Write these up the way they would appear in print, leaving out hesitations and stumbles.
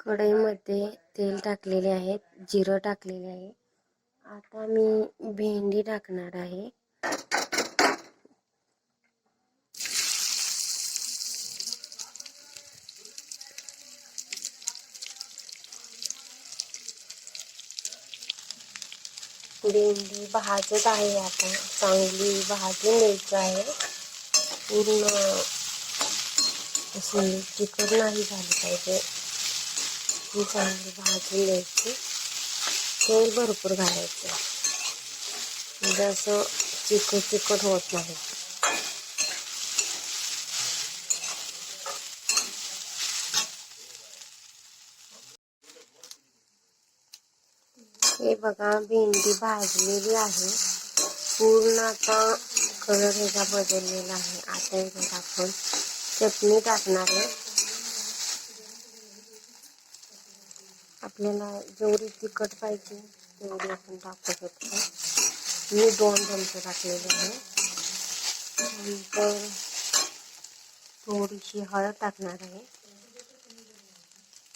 कढईमध्ये तेल टाकलेले आहे, जिरं टाकलेले आहे. आता मी भेंडी टाकणार आहे. भेंडी भाजत आहे. आता चांगली भाजून घ्यायची आहे. पूर्ण अशी चिकट नाही झाली पाहिजे, ही चांगली भाजून घ्यायची. तेल भरपूर घालायचं, म्हणजे असं चिकट चिकट होत नाही. हे बघा, भेंडी भाजलेली आहे. पूर्ण आता कलर ह्याचा बदललेला आहे. आता ह्याच्यात आपण चटणी टाकणार आहे. आपल्याला जेवढी तिखट पाहिजे तेवढी आपण टाकू शकतो. मी 2 चमचे टाकलेले आहे. नंतर थोडीशी हळद टाकणार आहे.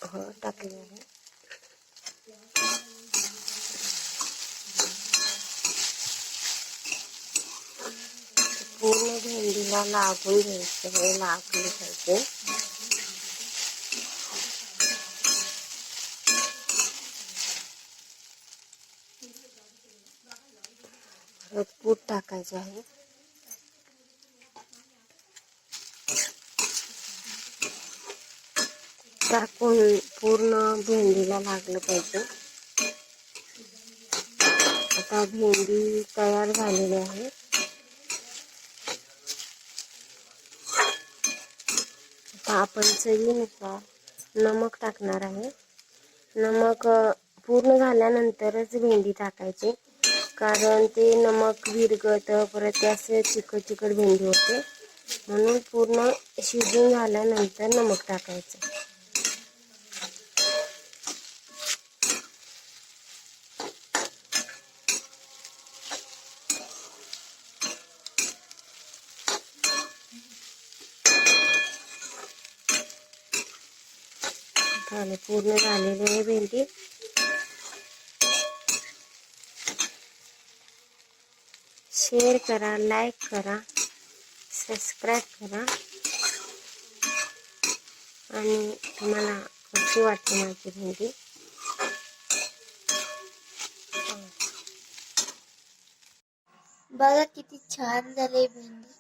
हळद टाकली आहे. पूर्ण भेंडीला लागून घ्यायचं, हे लागले पाहिजे. कूट टाकायचं आहे. टाकून पूर्ण भेंडीला लागलं पाहिजे. आता भेंडी तयार झालेली आहे. आता आपण चवीनुसार नमक टाकणार आहे. नमक पूर्ण झाल्यानंतरच भेंडी टाकायची, कारण ते नमक विरघळतं, परत ते असं चिकट चिकट भेंडी होते. म्हणून पूर्ण शिजून झाल्यानंतर नमक टाकायचं. पूर्ण झालेली आहे भेंडी. शेअर करा, लाईक करा, सबस्क्राईब करा. आणि तुम्हाला कशी वाटते माझी भेंडी? बघा किती छान झाली भेंडी.